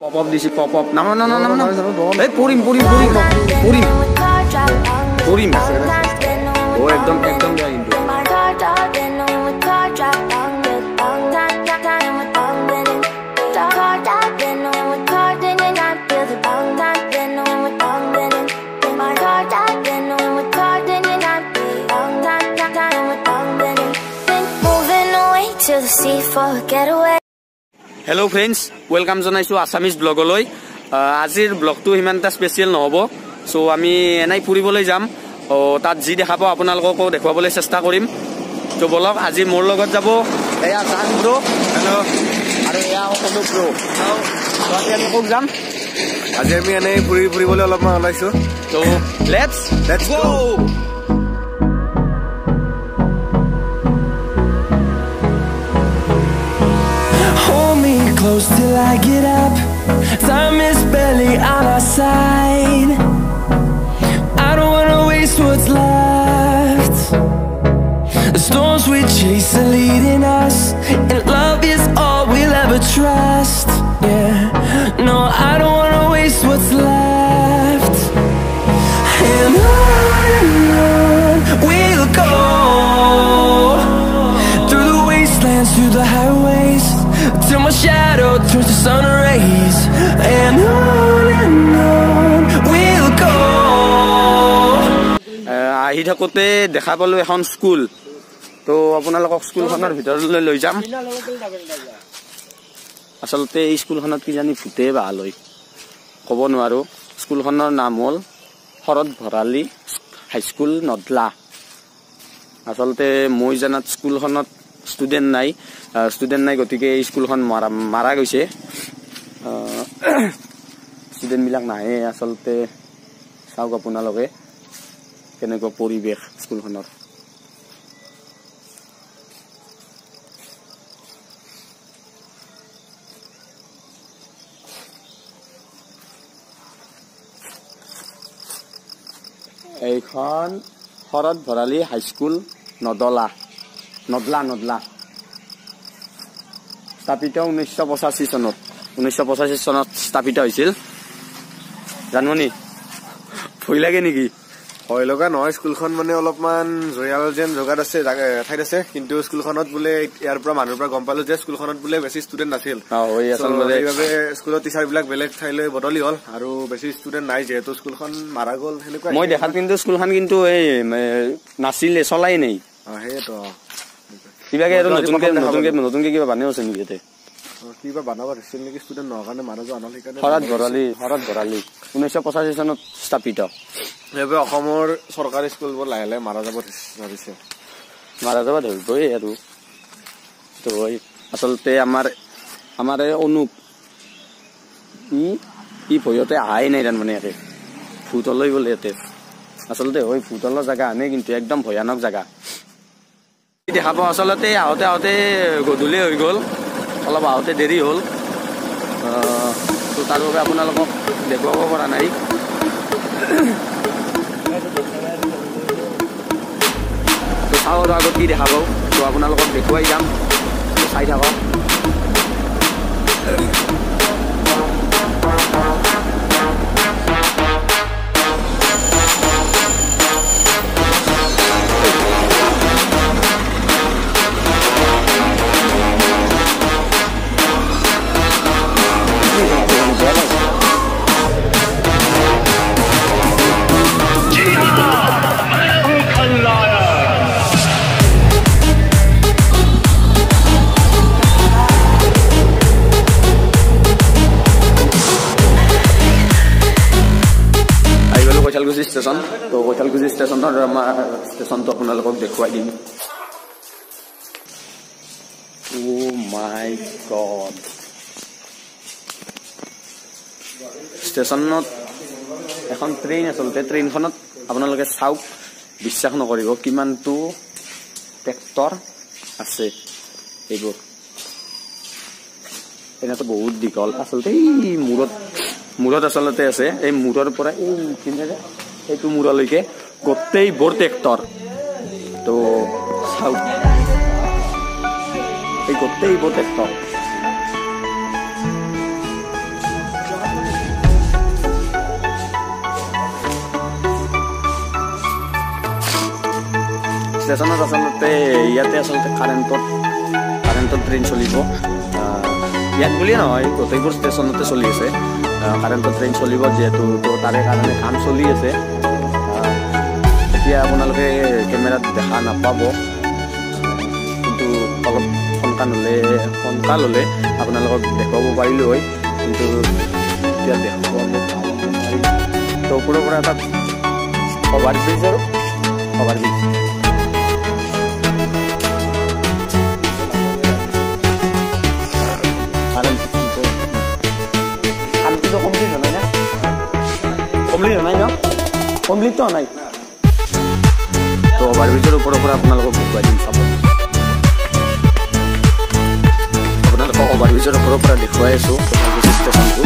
Pop up disi pop up. Nama. Eh purim. Oh ekdom ya Indo. Hello friends, welcome জনাইছো Assamese ব্লগলৈ। আজিৰ ব্লগটো হিমানটা special নহব, so আমি এনাই ফুৰিবলৈ যাম। তাত যি দেখা পাও আপোনালোকক দেখুৱাবলৈ চেষ্টা কৰিম। তো বলক আজি মোৰ লগত যাব এয়া জান ব্ৰো, হেল্ল, আৰু এয়া সকলো ব্ৰো। তো আমি ক'ত যাম? আজি আমি এনাই ফুৰিবলৈ অলপমান ওলাইছো। তো let's go. Close till I get up, time is barely on our side. I don't wanna waste what's left. The storms we chase are leading us, and love is all we'll ever trust. Yeah, no, I don't wanna waste what's left. And on we'll go, through the wastelands, through the highways, till my shadow turns to sun rays. And on we'll go. আহি থাকোতে দেখা পালো এখন school. তো আপোনালোকক স্কুলখনৰ ভিতৰলৈ লৈ যাম। আচলতে এই স্কুলখনত কি জানি ভূতে ভাল হয় ক'ব নোৱাৰো। স্কুলখনৰ নাম হ'ল শৰৎ ভৰালী হাইস্কুল নদলা। আচলতে মই জানাত স্কুলখনত ষ্টুডেন্ট নাই, গতিকে এই স্কুলখন মাৰা গৈছে। ষ্টুডেন্ট বিলাক নাহে। আচলতে চাওক আপোনালোকে কেনেকুৱা পৰিৱেশ স্কুলখনৰ। এইখন শৰৎ ভৰালী হাইস্কুল নদলা। স্থাপিত 1985 চনত। 1985 চনত স্থাপিত হৈছিল। জানমনি ভয় লাগে নেকি? ভয় লগা নহয়, স্কুলখন মানে অলপমান জয়াল যেন জগাত আছে, ঠাইত আছে। কিন্তু স্কুলখনত বোলে ইয়াৰ পৰা মানুহৰ পৰা গম পালো যে স্কুলখনত বোলে বেছি ষ্টুডেন্ট নাছিল। সেইবাবে স্কুলৰ টিচাৰ বিলাক বেলেগ ঠাইলৈ বদলি হল, আৰু বেছি ষ্টুডেন্ট নাই যিহেতু স্কুলখন মাৰা গল। সেনেকুৱা মই দেখাত কিন্তু স্কুলখন কিন্তু এই নাছিলে, চলাই নাই। সেইটো কিবাকে নতুনকে কিবা বানাই আছে নেকি? ইয়াতে কিবা বানাব দিছিল নেকি? ষ্টুডেন্ট নোহোৱাৰ কাৰণে মাৰা যোৱা নহ'ল। শৰৎ ভৰালী 1985 চনত স্থাপিত। সেইবাবে অসমৰ চৰকাৰী স্কুলবোৰ লাহে লাহে মাৰা যাব ধৰিছে। ধৰিবই আৰু। তো আচলতে আমাৰ অনুপ ই ভয়তে আহাই নাই তাৰমানে ইয়াতে। ভূতলৈ বোলে ইয়াতে। আচলতে হয় ভূতলৰ জেগা আনে, কিন্তু একদম ভয়ানক জেগা দেখা পাওঁ। আচলতে আহোঁতে গধূলি হৈ গ'ল, অলপ আহোঁতে দেৰি হ'ল। তো তাৰ বাবে আপোনালোকক দেখুৱাব পৰা নাই। তো চাওঁ আৰু আগত কি দেখা পাওঁ। তো আপোনালোকক দেখুৱাই যাম, চাই থাকক। কৈঠালগুছি ষ্টেচন। তো কৈঠালগুছি ষ্টেচনৰ আমাৰ ষ্টেচনটো আপোনালোকক দেখুৱাই দিম। ও মাই গড, ষ্টেচনত এখন ট্ৰেইন। আচলতে ট্ৰেইনখনত আপোনালোকে চাওক, বিশ্বাস নকৰিব কিমানটো ট্ৰেক্টৰ আছে। এইবোৰ এনেতো বহুত দীঘল। আচলতে এই মূৰত আচলতে আছে। এই মূৰৰ পৰা এইটো মূৰলৈকে গোটেইবোৰ ট্ৰেক্টৰ। তো চাওক, এই গোটেইবোৰ ট্ৰেক্টৰ। ষ্টেচনত আচলতে ইয়াতে আচলতে কাৰেণ্টত ট্ৰেইন চলিব ইয়াত বুলিয়ে নহয় গোটেইবোৰ ষ্টেচনতে চলি আছে কাৰেণ্টত ট্ৰেইন চলিব যিহেতু তো তাৰে কাৰণে কাম চলি আছে এতিয়া আপোনালোকে কেমেৰাত দেখা নাপাব কিন্তু অলপ সোনকাল হ'লে আপোনালোকক দেখুৱাব পাৰিলোঁ হয় কিন্তু এতিয়া দেখুৱাব তো ওপৰৰ পৰা এটা অভাৰব্ৰিজ কমপ্লিট হোৱা নাই তো অভাৰব্ৰিজৰ ওপৰৰ পৰা আপোনালোকক দেখুৱাই দিম চাব আপোনালোকক অভাৰব্ৰিজৰ ওপৰৰ পৰা দেখুৱাই আছোঁ ষ্টেচনটো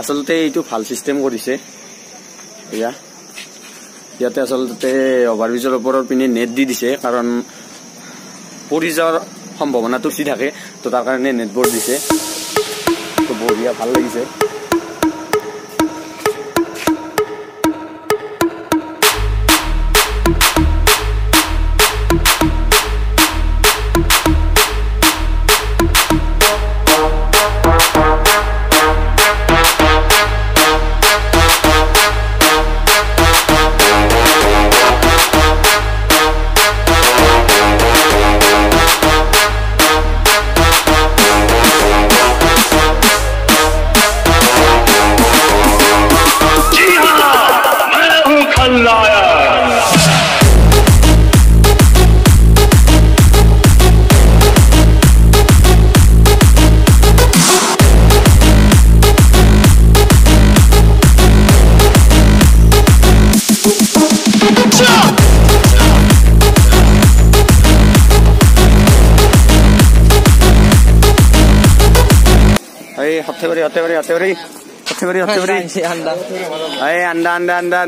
আচলতে এইটো ভাল চিষ্টেম কৰিছে ইয়াতে আচলতে অভাৰব্ৰিজৰ ওপৰৰ পিনে নেট দি দিছে কাৰণ পৰি যোৱাৰ সম্ভাৱনাটো বেছি থাকে তো তাৰ কাৰণে নেটবোৰ দিছে তো বঢ়িয়া ভাল লাগিছে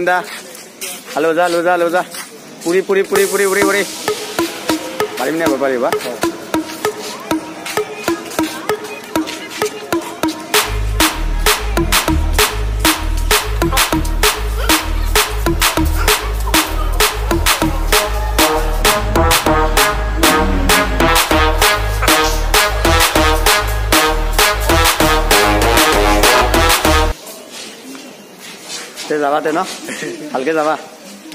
anda halo za puri parim ne pariba যাবাতে ন ভালকে যাবা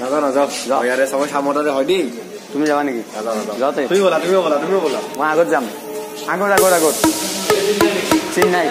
নাযাওঁ ইয়াৰে সবাই সামতাতে হয় দেই তুমি যাবা নেকি যাওঁতে তুমি বলা মই আগত যাম আগত চিন নাই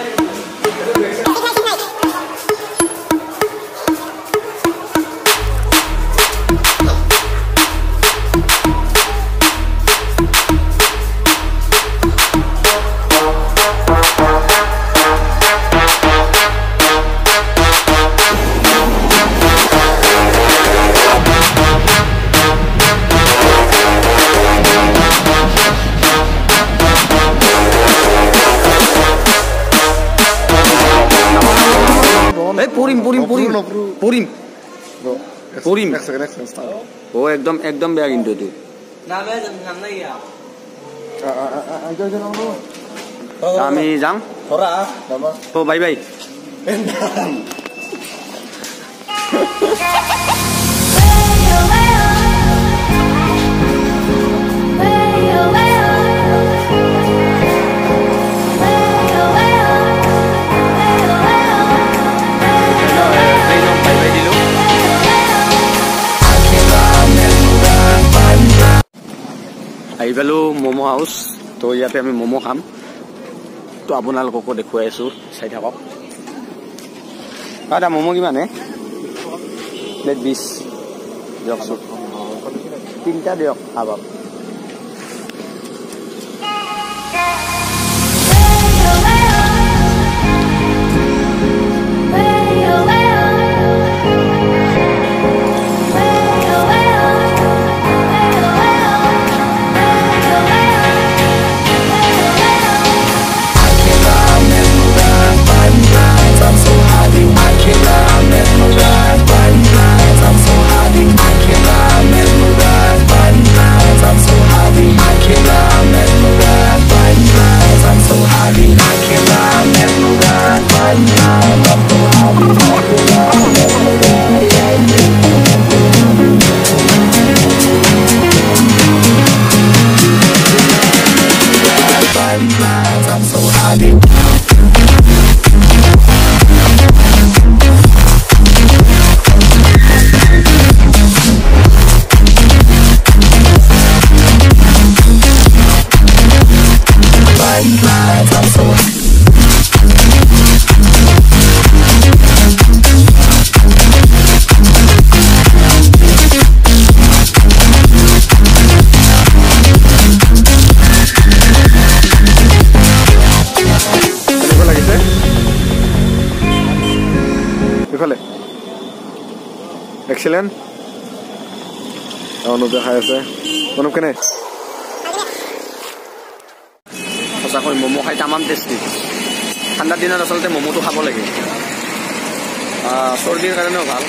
ও একদম বেয়া কিন্তু এইটো আমি যাম ও বাই আহি পালোঁ ম'ম' হাউচ তো ইয়াতে আমি ম'ম' খাম তো আপোনালোককো দেখুৱাই আছোঁ চাই থাকক দাদা ম'ম' কিমান প্লেট 20 দিয়কচোন 3টা দিয়ক খাব ইফালে এক্সেলেন্ট অনুপে খাই আছে অনুপ কেনে সঁচাকৈ ম'ম' খাই তামাম টেষ্টি ঠাণ্ডাৰ দিনত আচলতে ম'ম'টো খাব লাগে চৰ্দিৰ কাৰণেও ভাল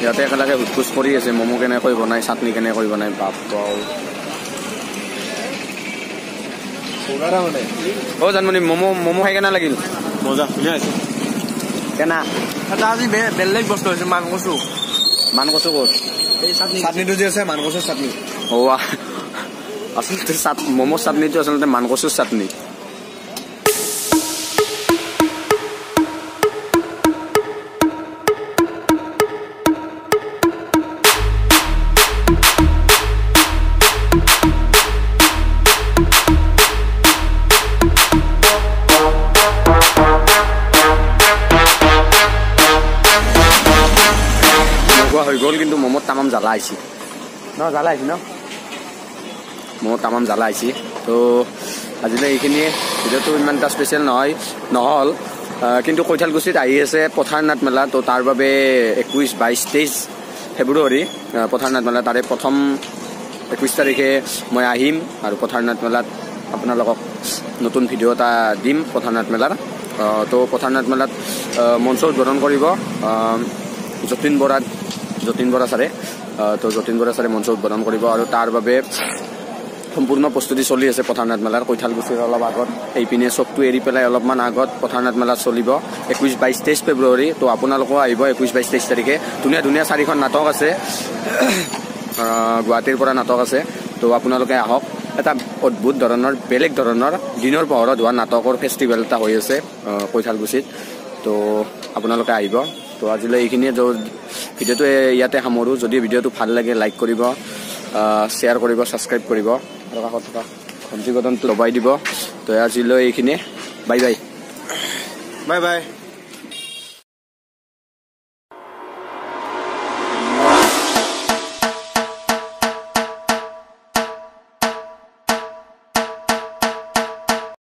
ইয়াতে একেলগে হুচখুচ কৰি আছে ম'ম' কেনেকৈ বনাই চাটনি কেনেকৈ বনাই বাপ জানমণি ম'ম' খাই কেনে লাগিল মজা ধুনীয়া আছে কেনা এটা আজি বেলেগ বস্তু হৈছে মান কচু ক'ত এই চাটনিটো যে আছে মান কচুৰ চাটনি আচলতে ম'ম' চাটনিটো আচলতে মান কচুৰ চাটনি হৈ গ'ল কিন্তু ম'মত তামাম জ্বালা আহিছে ম'মত তামাম জ্বালা আহিছে তো আজিলৈ এইখিনিয়ে ভিডিঅ'টো ইমান এটা স্পেচিয়েল নহ'ল কিন্তু কৈঠালকুছিত আহি আছে পথাৰনাথ মেলা তো তাৰ বাবে 21, 22, 23 ফেব্ৰুৱাৰী পথাৰনাথ মেলা তাৰে প্ৰথম 21 তাৰিখে মই আহিম আৰু পথাৰনাথ মেলাত আপোনালোকক নতুন ভিডিঅ' এটা দিম পথাৰনাথ মেলাৰ তো পথাৰনাথ মেলাত মঞ্চ উদ্বোধন কৰিব যতীন বৰা ছাৰে তো যতীন বৰা ছাৰে মঞ্চ উদ্বোধন কৰিব আৰু তাৰ বাবে সম্পূৰ্ণ প্ৰস্তুতি চলি আছে পথাৰনাথ মেলাৰ কৈঠালকুছিৰ অলপ আগত এইপিনে চকটো এৰি পেলাই অলপমান আগত পথাৰনাথ মেলা চলিব 21, 22, 23 ফেব্ৰুৱাৰী তো আপোনালোকেও আহিব 21, 22, 23 তাৰিখে ধুনীয়া 4খন নাটক আছে গুৱাহাটীৰ পৰা নাটক আছে তো আপোনালোকে আহক এটা অদ্ভুত ধৰণৰ বেলেগ ধৰণৰ দিনৰ পোহৰত হোৱা নাটকৰ ফেষ্টিভেল এটা হৈ আছে কৈঠালকুছিত তো আপোনালোকে আহিব তো আজিলৈ এইখিনিয়ে ভিডিঅ'টো ইয়াতে সামৰোঁ যদি ভিডিঅ'টো ভাল লাগে লাইক কৰিব শ্বেয়াৰ কৰিব ছাবস্ক্ৰাইব কৰিব আৰু কাষত থকা ঘণ্টি বটনটো দবাই দিব তো আজিলৈ এইখিনিয়ে বাই